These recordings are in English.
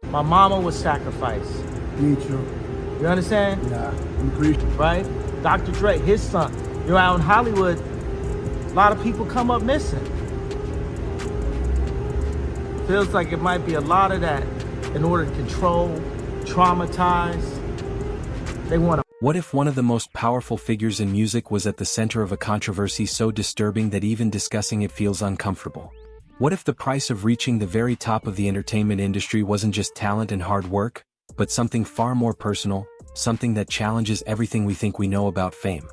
My mama was sacrificed. Me too. You understand? Yeah, I'm a Christian. Right? Dr. Dre, his son. You're out in Hollywood, a lot of people come up missing. Feels like it might be a lot of that in order to control, traumatize. They want to. What if one of the most powerful figures in music was at the center of a controversy so disturbing that even discussing it feels uncomfortable? What if the price of reaching the very top of the entertainment industry wasn't just talent and hard work, but something far more personal, something that challenges everything we think we know about fame?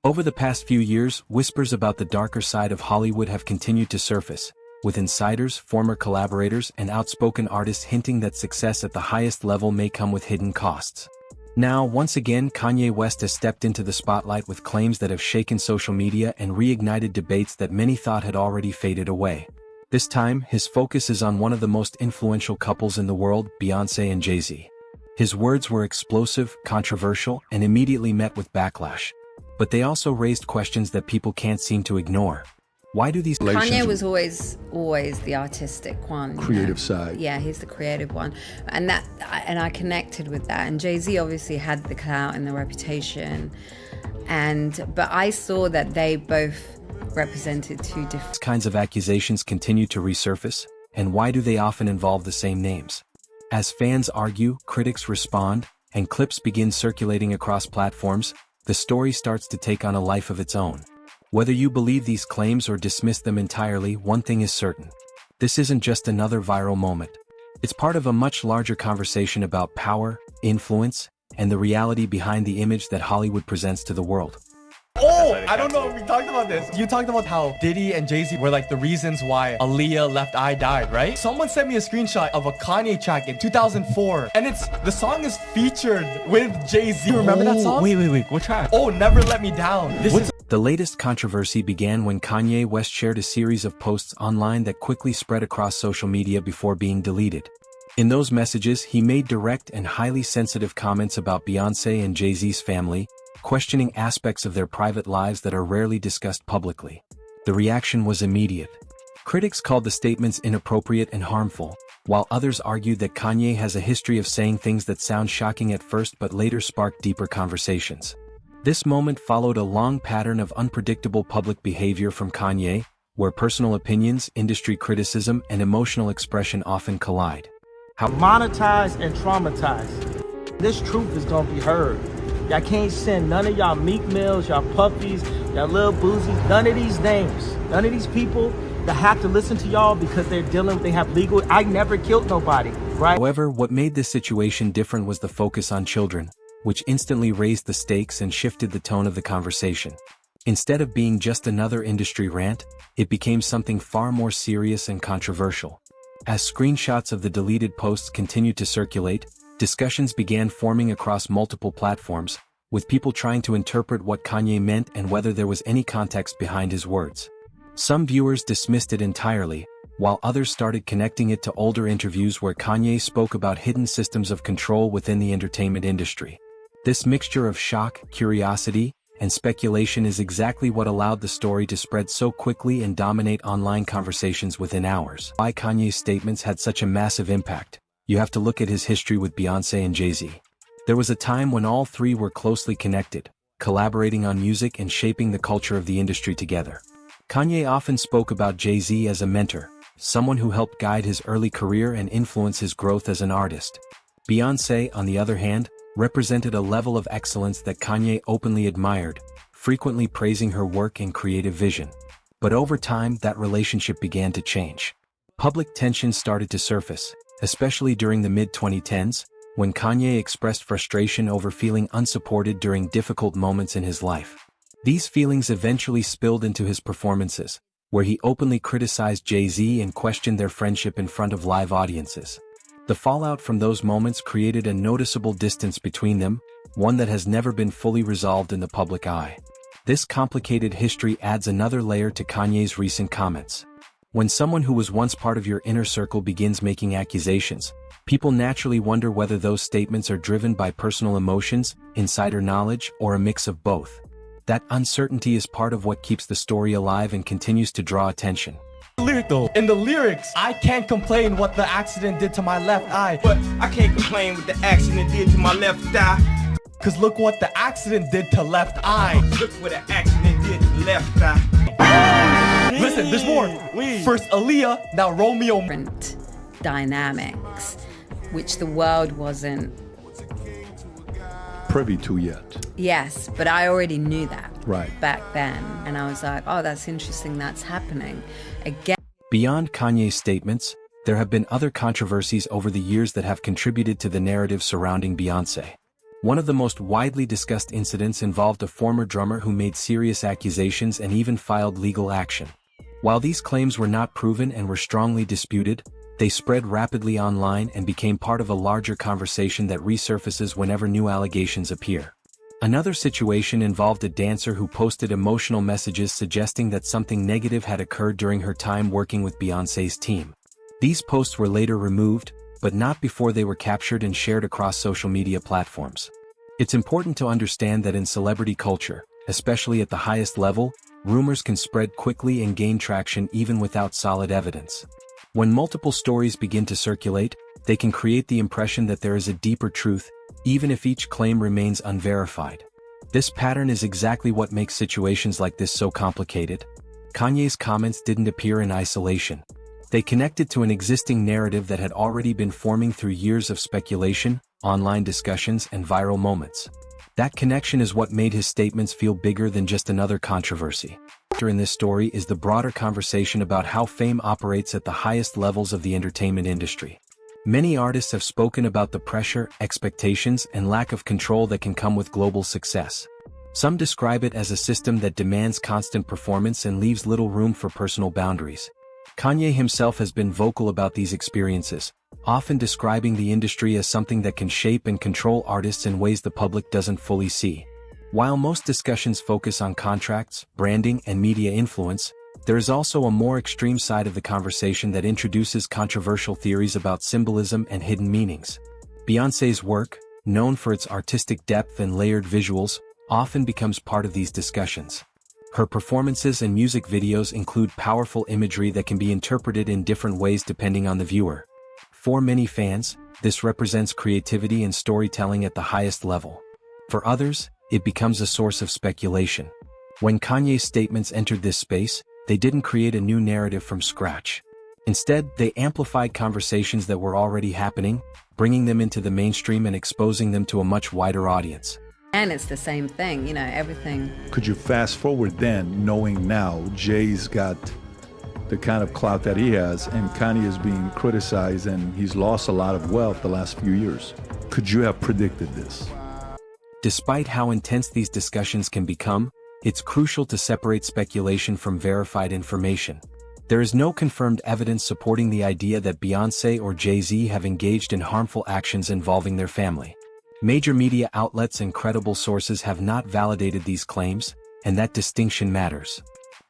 Over the past few years, whispers about the darker side of Hollywood have continued to surface, with insiders, former collaborators, and outspoken artists hinting that success at the highest level may come with hidden costs. Now, once again, Kanye West has stepped into the spotlight with claims that have shaken social media and reignited debates that many thought had already faded away. This time, his focus is on one of the most influential couples in the world, Beyoncé and Jay-Z. His words were explosive, controversial, and immediately met with backlash. But they also raised questions that people can't seem to ignore. Why do these Kanye was always the artistic one, Creative side. Yeah, he's the creative one, and I connected with that. And Jay-Z obviously had the clout and the reputation, but I saw that they both represented two different kinds of accusations continue to resurface, and why do they often involve the same names? As fans argue, critics respond, and clips begin circulating across platforms, the story starts to take on a life of its own. Whether you believe these claims or dismiss them entirely, one thing is certain. This isn't just another viral moment. It's part of a much larger conversation about power, influence, and the reality behind the image that Hollywood presents to the world. Oh, I don't know if we talked about this. You talked about how Diddy and Jay-Z were like the reasons why Aaliyah Left Eye died, right? Someone sent me a screenshot of a Kanye track in 2004, and the song is featured with Jay-Z. You remember that song? Wait, what track? Oh, Never Let Me Down. The latest controversy began when Kanye West shared a series of posts online that quickly spread across social media before being deleted. In those messages, he made direct and highly sensitive comments about Beyoncé and Jay-Z's family, questioning aspects of their private lives that are rarely discussed publicly. The reaction was immediate. Critics called the statements inappropriate and harmful, while others argued that Kanye has a history of saying things that sound shocking at first but later spark deeper conversations. This moment followed a long pattern of unpredictable public behavior from Kanye, where personal opinions, industry criticism, and emotional expression often collide. How monetized and traumatized. This truth is gonna be heard. Y'all can't send none of y'all Meek Mills, y'all Puffies, y'all Lil Boozies, none of these names, none of these people that have to listen to y'all because they have legal. I never killed nobody, right? However, what made this situation different was the focus on children, which instantly raised the stakes and shifted the tone of the conversation. Instead of being just another industry rant, it became something far more serious and controversial. As screenshots of the deleted posts continued to circulate, discussions began forming across multiple platforms, with people trying to interpret what Kanye meant and whether there was any context behind his words. Some viewers dismissed it entirely, while others started connecting it to older interviews where Kanye spoke about hidden systems of control within the entertainment industry. This mixture of shock, curiosity, and speculation is exactly what allowed the story to spread so quickly and dominate online conversations within hours. Why Kanye's statements had such a massive impact? You have to look at his history with Beyoncé and Jay-Z. There was a time when all three were closely connected, collaborating on music and shaping the culture of the industry together. Kanye often spoke about Jay-Z as a mentor, someone who helped guide his early career and influence his growth as an artist. Beyoncé, on the other hand, represented a level of excellence that Kanye openly admired, frequently praising her work and creative vision. But over time, that relationship began to change. Public tensions started to surface, especially during the mid-2010s, when Kanye expressed frustration over feeling unsupported during difficult moments in his life. These feelings eventually spilled into his performances, where he openly criticized Jay-Z and questioned their friendship in front of live audiences. The fallout from those moments created a noticeable distance between them, one that has never been fully resolved in the public eye. This complicated history adds another layer to Kanye's recent comments. When someone who was once part of your inner circle begins making accusations, people naturally wonder whether those statements are driven by personal emotions, insider knowledge, or a mix of both. That uncertainty is part of what keeps the story alive and continues to draw attention. lyric though. In the lyrics, I can't complain what the accident did to my left eye. But I can't complain what the accident did to my left eye. Cause look what the accident did to left eye. Look what the accident did to left eye. Listen, there's more. First Aaliyah, now Romeo. Different dynamics, which the world wasn't. Privy to yet. Yes, but I already knew that Right. back then. And I was like, oh, that's interesting, that's happening. Again, Beyond Kanye's statements, there have been other controversies over the years that have contributed to the narrative surrounding Beyoncé. One of the most widely discussed incidents involved a former drummer who made serious accusations and even filed legal action. While these claims were not proven and were strongly disputed, they spread rapidly online and became part of a larger conversation that resurfaces whenever new allegations appear. Another situation involved a dancer who posted emotional messages suggesting that something negative had occurred during her time working with Beyoncé's team. These posts were later removed, but not before they were captured and shared across social media platforms. It's important to understand that in celebrity culture, especially at the highest level, rumors can spread quickly and gain traction even without solid evidence. When multiple stories begin to circulate, they can create the impression that there is a deeper truth, even if each claim remains unverified. This pattern is exactly what makes situations like this so complicated. Kanye's comments didn't appear in isolation. They connected to an existing narrative that had already been forming through years of speculation, online discussions, and viral moments. That connection is what made his statements feel bigger than just another controversy. In this story is the broader conversation about how fame operates at the highest levels of the entertainment industry. Many artists have spoken about the pressure, expectations, and lack of control that can come with global success. Some describe it as a system that demands constant performance and leaves little room for personal boundaries. Kanye himself has been vocal about these experiences, often describing the industry as something that can shape and control artists in ways the public doesn't fully see. While most discussions focus on contracts, branding, and media influence, there is also a more extreme side of the conversation that introduces controversial theories about symbolism and hidden meanings. Beyoncé's work, known for its artistic depth and layered visuals, often becomes part of these discussions. Her performances and music videos include powerful imagery that can be interpreted in different ways depending on the viewer. For many fans, this represents creativity and storytelling at the highest level. For others, it becomes a source of speculation. When Kanye's statements entered this space, they didn't create a new narrative from scratch. Instead, they amplified conversations that were already happening, bringing them into the mainstream and exposing them to a much wider audience. and it's the same thing, everything. Could you fast forward then, knowing now Jay's got the kind of clout that he has, and Kanye is being criticized, and he's lost a lot of wealth the last few years? Could you have predicted this? Despite how intense these discussions can become, it's crucial to separate speculation from verified information. There is no confirmed evidence supporting the idea that Beyoncé or Jay-Z have engaged in harmful actions involving their family. Major media outlets and credible sources have not validated these claims, and that distinction matters.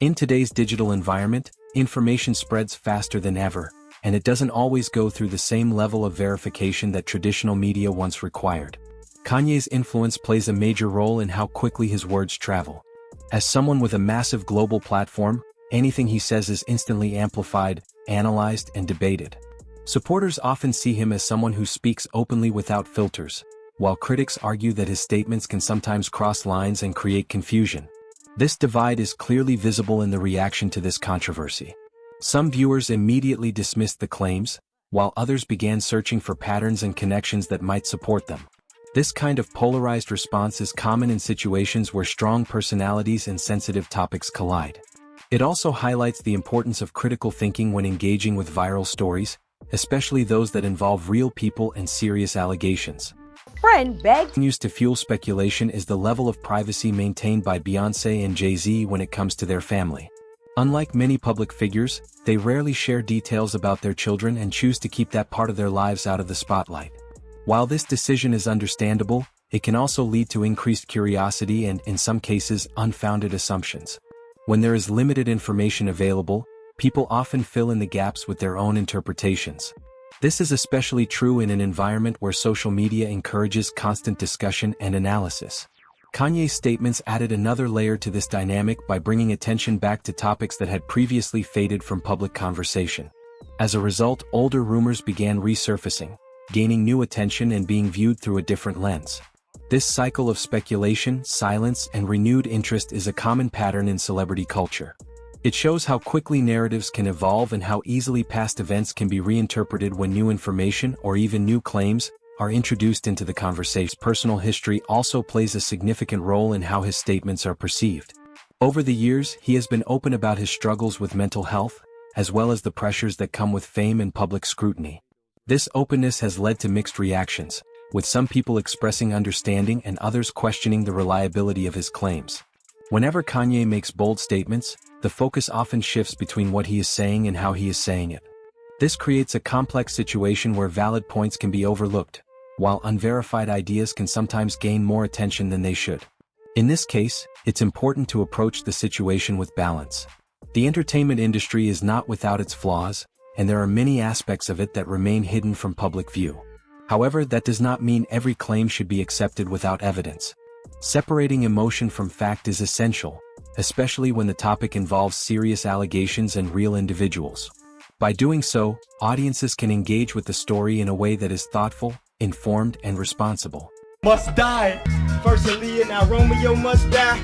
In today's digital environment, information spreads faster than ever, and it doesn't always go through the same level of verification that traditional media once required. Kanye's influence plays a major role in how quickly his words travel. As someone with a massive global platform, anything he says is instantly amplified, analyzed, and debated. Supporters often see him as someone who speaks openly without filters, while critics argue that his statements can sometimes cross lines and create confusion. This divide is clearly visible in the reaction to this controversy. Some viewers immediately dismissed the claims, while others began searching for patterns and connections that might support them. This kind of polarized response is common in situations where strong personalities and sensitive topics collide. It also highlights the importance of critical thinking when engaging with viral stories, especially those that involve real people and serious allegations. Friend begged Used to fuel speculation is the level of privacy maintained by Beyoncé and Jay-Z when it comes to their family. Unlike many public figures, they rarely share details about their children and choose to keep that part of their lives out of the spotlight. While this decision is understandable, it can also lead to increased curiosity and, in some cases, unfounded assumptions. When there is limited information available, people often fill in the gaps with their own interpretations. This is especially true in an environment where social media encourages constant discussion and analysis. Kanye's statements added another layer to this dynamic by bringing attention back to topics that had previously faded from public conversation. As a result, older rumors began resurfacing, gaining new attention and being viewed through a different lens. This cycle of speculation, silence, and renewed interest is a common pattern in celebrity culture. It shows how quickly narratives can evolve and how easily past events can be reinterpreted when new information or even new claims are introduced into the conversation. Personal history also plays a significant role in how his statements are perceived. Over the years, he has been open about his struggles with mental health, as well as the pressures that come with fame and public scrutiny. This openness has led to mixed reactions, with some people expressing understanding and others questioning the reliability of his claims. Whenever Kanye makes bold statements, the focus often shifts between what he is saying and how he is saying it. This creates a complex situation where valid points can be overlooked, while unverified ideas can sometimes gain more attention than they should. In this case, it's important to approach the situation with balance. The entertainment industry is not without its flaws, and there are many aspects of it that remain hidden from public view. However, that does not mean every claim should be accepted without evidence. Separating emotion from fact is essential, especially when the topic involves serious allegations and real individuals. By doing so, audiences can engage with the story in a way that is thoughtful, informed, and responsible. Must die. First Aaliyah, now Romeo must die.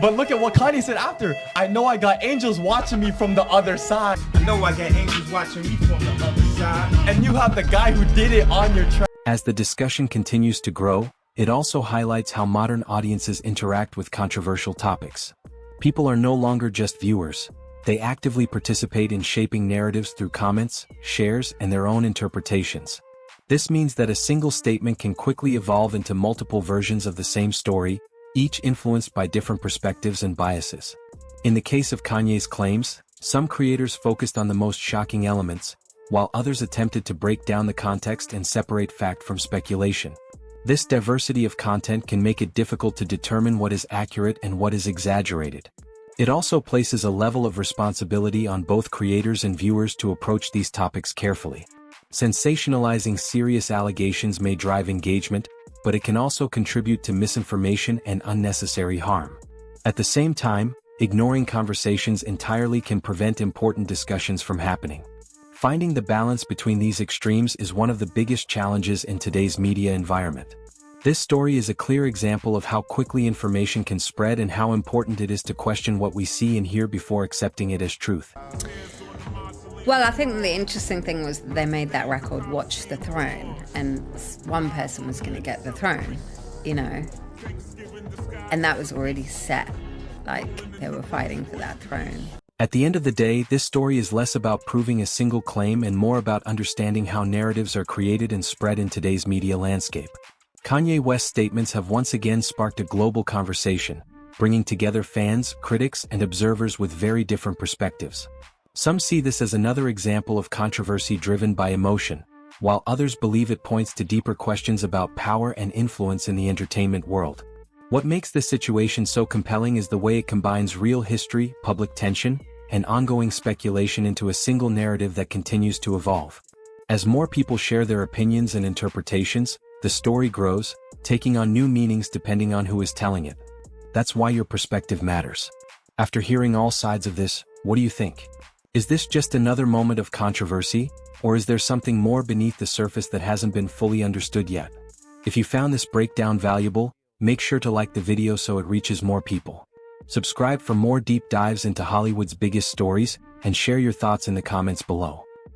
But look at what Kanye said after. I know I got angels watching me from the other side. I know I got angels watching me from the other side. And you have the guy who did it on your track. As the discussion continues to grow, it also highlights how modern audiences interact with controversial topics. People are no longer just viewers. They actively participate in shaping narratives through comments, shares, and their own interpretations. This means that a single statement can quickly evolve into multiple versions of the same story, each influenced by different perspectives and biases. In the case of Kanye's claims, some creators focused on the most shocking elements, while others attempted to break down the context and separate fact from speculation. This diversity of content can make it difficult to determine what is accurate and what is exaggerated. It also places a level of responsibility on both creators and viewers to approach these topics carefully. Sensationalizing serious allegations may drive engagement, but it can also contribute to misinformation and unnecessary harm. At the same time, ignoring conversations entirely can prevent important discussions from happening. Finding the balance between these extremes is one of the biggest challenges in today's media environment. This story is a clear example of how quickly information can spread and how important it is to question what we see and hear before accepting it as truth. Well, I think the interesting thing was they made that record, Watch the Throne, and one person was going to get the throne, you know, and that was already set, like they were fighting for that throne. At the end of the day, this story is less about proving a single claim and more about understanding how narratives are created and spread in today's media landscape. Kanye West's statements have once again sparked a global conversation, bringing together fans, critics, and observers with very different perspectives. Some see this as another example of controversy driven by emotion, while others believe it points to deeper questions about power and influence in the entertainment world. What makes this situation so compelling is the way it combines real history, public tension, and ongoing speculation into a single narrative that continues to evolve. As more people share their opinions and interpretations, the story grows, taking on new meanings depending on who is telling it. That's why your perspective matters. After hearing all sides of this, what do you think? Is this just another moment of controversy, or is there something more beneath the surface that hasn't been fully understood yet? If you found this breakdown valuable, make sure to like the video so it reaches more people. Subscribe for more deep dives into Hollywood's biggest stories, and share your thoughts in the comments below.